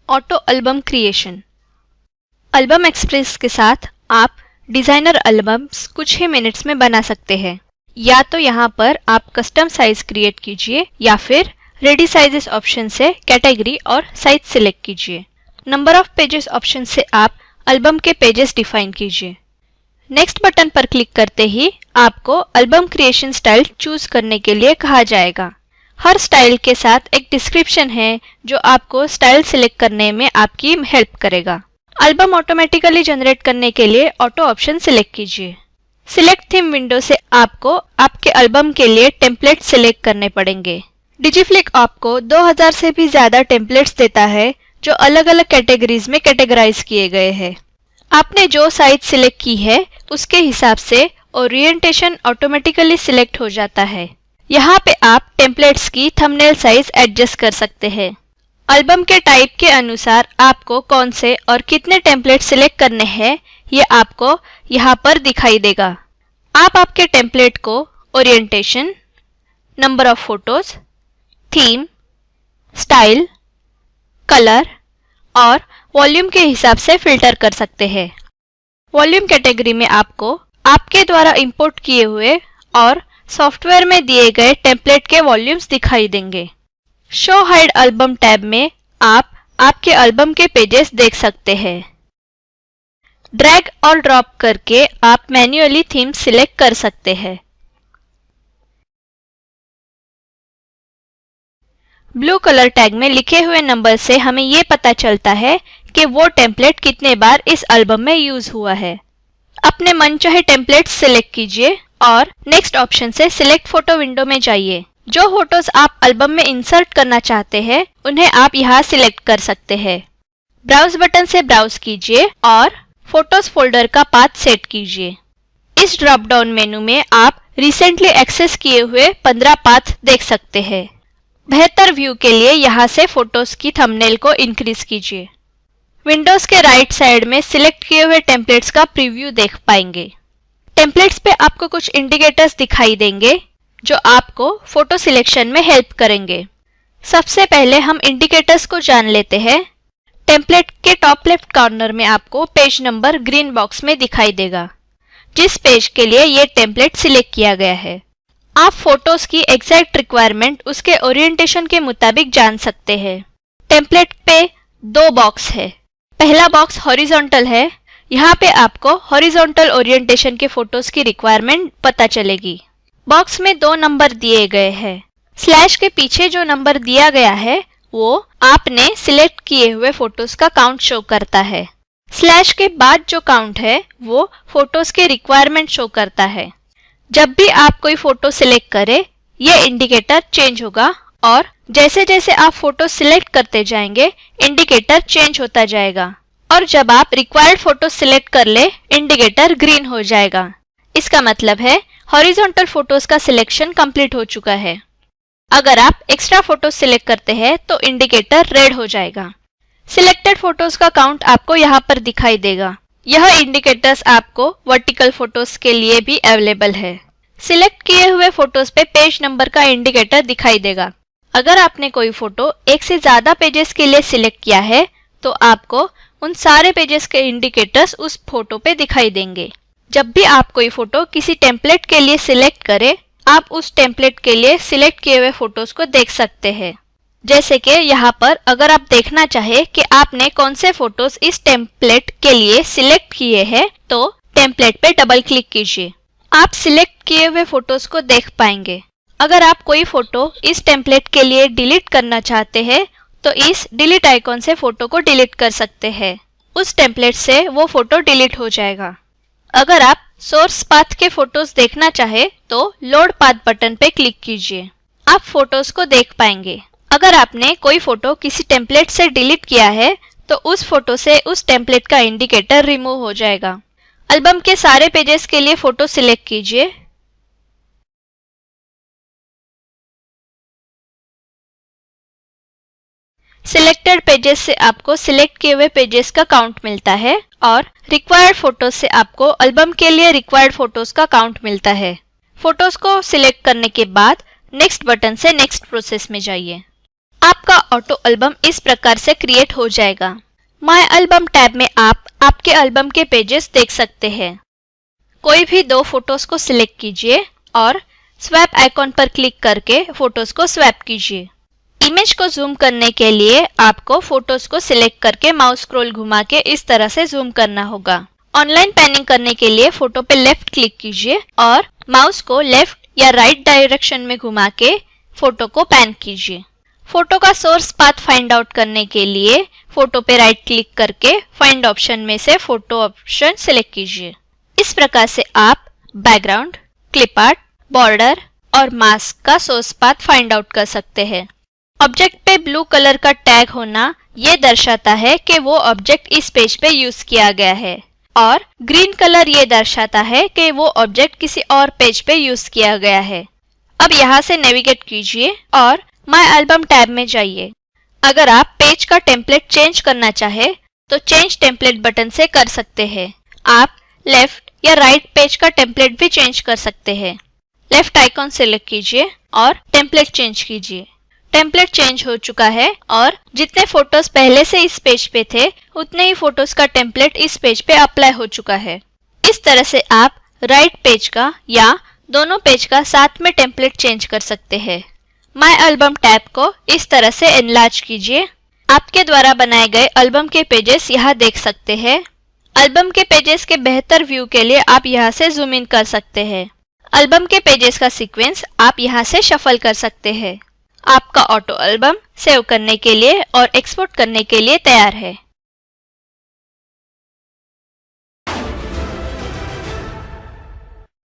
Auto album creation. Album express के साथ आप डिज़ाइनर एल्बम्स कुछ ही मिनट्स में बना सकते हैं। या तो यहाँ पर आप कस्टम साइज क्रिएट कीजिए या फिर रेडी साइजेस ऑप्शन से कैटेगरी और साइज सिलेक्ट कीजिए। नंबर ऑफ पेजेस ऑप्शन से आप एल्बम के पेजेस डिफाइन कीजिए। नेक्स्ट बटन पर क्लिक करते ही आपको एल्बम क्रिएशन स्टाइल चूज करने के लिए कहा जाएगा। हर स्टाइल के साथ एक डिस्क्रिप्शन है जो आपको स्टाइल सिलेक्ट करने में आपकी हेल्प करेगा। एल्बम ऑटोमेटिकली जनरेट करने के लिए ऑटो ऑप्शन सिलेक्ट कीजिए। सिलेक्ट थीम विंडो से आपको आपके एल्बम के लिए टेम्पलेट सिलेक्ट करने पड़ेंगे। डिजिफ्लिक आपको 2000 से भी ज़्यादा टेम्पलेट्स देता है जो अलग अलग कैटेगरीज में कैटेगराइज किए गए हैं। आपने जो साइज सिलेक्ट की है उसके हिसाब से ओरिएंटेशन ऑटोमेटिकली सिलेक्ट हो जाता है। यहाँ पे आप टेम्पलेट्स की थंबनेल साइज एडजस्ट कर सकते हैं। एल्बम के टाइप के अनुसार आपको कौन से और कितने टेम्पलेट सिलेक्ट करने हैं ये आपको यहाँ पर दिखाई देगा। आप आपके टेम्पलेट को orientation, number of photos, theme, style, colour और वॉल्यूम के हिसाब से फिल्टर कर सकते हैं। वॉल्यूम कैटेगरी में आपको आपके द्वारा इंपोर्ट किए हुए और सॉफ्टवेयर में दिए गए टेम्पलेट के वॉल्यूम्स दिखाई देंगे। शो हाइड एल्बम टैब में आप आपके एल्बम के पेजेस देख सकते हैं। ड्रैग और ड्रॉप करके आप मैन्युअली थीम सिलेक्ट कर सकते हैं। ब्लू कलर टैग में लिखे हुए नंबर से हमें ये पता चलता है कि वो टेम्पलेट कितने बार इस एल्बम में यूज हुआ है। अपने मनचाहे टेम्पलेट सिलेक्ट कीजिए और नेक्स्ट ऑप्शन से सिलेक्ट फोटो विंडो में जाइए। जो फोटोज आप एल्बम में इंसर्ट करना चाहते हैं उन्हें आप यहाँ सिलेक्ट कर सकते हैं। ब्राउज बटन से ब्राउज कीजिए और फोटोज फोल्डर का पाथ सेट कीजिए। इस ड्रॉप डाउन मेनू में आप रिसेंटली एक्सेस किए हुए 15 पाथ देख सकते हैं। बेहतर व्यू के लिए यहाँ से फोटोज की थंबनेल को इंक्रीज कीजिए। विंडोज के राइट साइड में सिलेक्ट किए हुए टेम्पलेट्स का प्रीव्यू देख पाएंगे। टेम्पलेट्स पे आपको कुछ इंडिकेटर्स दिखाई देंगे जो आपको फोटो सिलेक्शन में हेल्प करेंगे। सबसे पहले हम इंडिकेटर्स को जान लेते हैं। टेम्पलेट के टॉप लेफ्ट कॉर्नर में आपको पेज नंबर ग्रीन बॉक्स में दिखाई देगा जिस पेज के लिए ये टेम्पलेट सिलेक्ट किया गया है। आप फोटोज की एग्जैक्ट रिक्वायरमेंट उसके ओरिएंटेशन के मुताबिक जान सकते हैं। टेम्पलेट पे 2 बॉक्स है। पहला बॉक्स हॉरिजॉन्टल है। यहाँ पे आपको हॉरिजॉन्टल ओरिएंटेशन के फोटोज की रिक्वायरमेंट पता चलेगी। बॉक्स में 2 नंबर दिए गए हैं। स्लैश के पीछे जो नंबर दिया गया है वो आपने सिलेक्ट किए हुए फोटोज का काउंट शो करता है। स्लैश के बाद जो काउंट है वो फोटोज के रिक्वायरमेंट शो करता है। जब भी आप कोई फोटो सिलेक्ट करें ये इंडिकेटर चेंज होगा और जैसे जैसे आप फोटो सिलेक्ट करते जाएंगे इंडिकेटर चेंज होता जाएगा और जब आप रिक्वायर्ड फोटो सिलेक्ट कर ले इंडिकेटर ग्रीन हो जाएगा। इसका मतलब है हॉरिजॉन्टल फोटोज का सिलेक्शन कंप्लीट हो चुका है। अगर आप एक्स्ट्रा फोटो सिलेक्ट करते हैं तो इंडिकेटर रेड हो जाएगा। सिलेक्टेड फोटोज का काउंट आपको यहाँ पर दिखाई देगा। यह इंडिकेटर्स आपको वर्टिकल फोटोज के लिए भी अवेलेबल है। सिलेक्ट किए हुए फोटोज पे पेज नंबर का इंडिकेटर दिखाई देगा। अगर आपने कोई फोटो एक से ज्यादा पेजेस के लिए सिलेक्ट किया है तो आपको उन सारे पेजेस के इंडिकेटर्स उस फोटो पे दिखाई देंगे। जब भी आप कोई फोटो किसी टेम्पलेट के लिए सिलेक्ट करें आप उस टेम्पलेट के लिए सिलेक्ट किए हुए फोटोज को देख सकते हैं। जैसे कि यहाँ पर अगर आप देखना चाहे कि आपने कौन से फोटोज इस टेम्पलेट के लिए सिलेक्ट किए हैं तो टेम्पलेट पे डबल क्लिक कीजिए। आप सिलेक्ट किए हुए फोटोज को देख पाएंगे। अगर आप कोई फोटो इस टेम्पलेट के लिए डिलीट करना चाहते हैं तो इस डिलीट आइकॉन से फोटो को डिलीट कर सकते हैं। उस टेम्पलेट से वो फोटो डिलीट हो जाएगा। अगर आप सोर्स पाथ के फोटोज देखना चाहे तो लोड पाथ बटन पे क्लिक कीजिए। आप फोटोज को देख पाएंगे। अगर आपने कोई फोटो किसी टेम्पलेट से डिलीट किया है तो उस फोटो से उस टेम्पलेट का इंडिकेटर रिमूव हो जाएगा। एल्बम के सारे पेजेस के लिए फोटो सिलेक्ट कीजिए। सिलेक्टेड पेजेस से आपको सिलेक्ट किए हुए पेजेस का काउंट मिलता है और रिक्वायर्ड फोटोज से आपको एल्बम के लिए रिक्वायर्ड फोटोज का काउंट मिलता है। फोटोज को सिलेक्ट करने के बाद नेक्स्ट बटन से नेक्स्ट प्रोसेस में जाइए। आपका ऑटो एल्बम इस प्रकार से क्रिएट हो जाएगा। माय एल्बम टैब में आप आपके एल्बम के पेजेस देख सकते हैं। कोई भी दो फोटोज को सिलेक्ट कीजिए और स्वैप आइकॉन पर क्लिक करके फोटोज को स्वैप कीजिए। इमेज को जूम करने के लिए आपको फोटोज को सिलेक्ट करके माउस स्क्रॉल घुमा के इस तरह से जूम करना होगा। ऑनलाइन पैनिंग करने के लिए फोटो पे लेफ्ट क्लिक कीजिए और माउस को लेफ्ट या राइट डायरेक्शन में घुमा के फोटो को पैन कीजिए। फोटो का सोर्स पाथ फाइंड आउट करने के लिए फोटो पे राइट क्लिक करके फाइंड ऑप्शन में से फोटो ऑप्शन सिलेक्ट कीजिए। इस प्रकार से आप बैकग्राउंड, क्लिप आर्ट, बॉर्डर और मास्क का सोर्स पाथ फाइंड आउट कर सकते हैं। ऑब्जेक्ट पे ब्लू कलर का टैग होना ये दर्शाता है कि वो ऑब्जेक्ट इस पेज पे यूज किया गया है और ग्रीन कलर ये दर्शाता है कि वो ऑब्जेक्ट किसी और पेज पे यूज किया गया है। अब यहाँ से नेविगेट कीजिए और माय एल्बम टैब में जाइए। अगर आप पेज का टेम्पलेट चेंज करना चाहे तो चेंज टेम्पलेट बटन से कर सकते हैं। आप लेफ्ट या राइट पेज का टेम्पलेट भी चेंज कर सकते हैं। लेफ्ट आइकॉन सिलेक्ट कीजिए और टेम्पलेट चेंज कीजिए। टेम्पलेट चेंज हो चुका है और जितने फोटोज पहले से इस पेज पे थे उतने ही फोटोज का टेम्पलेट इस पेज पे अप्लाई हो चुका है। इस तरह से आप राइट पेज का या दोनों पेज का साथ में टेम्पलेट चेंज कर सकते हैं। माय एल्बम टैब को इस तरह से एनलार्ज कीजिए। आपके द्वारा बनाए गए एल्बम के पेजेस यहाँ देख सकते हैं। एल्बम के पेजेस के बेहतर व्यू के लिए आप यहाँ से जूम इन कर सकते हैं। एल्बम के पेजेस का सीक्वेंस आप यहाँ से शफल कर सकते हैं। आपका ऑटो एल्बम सेव करने के लिए और एक्सपोर्ट करने के लिए तैयार है।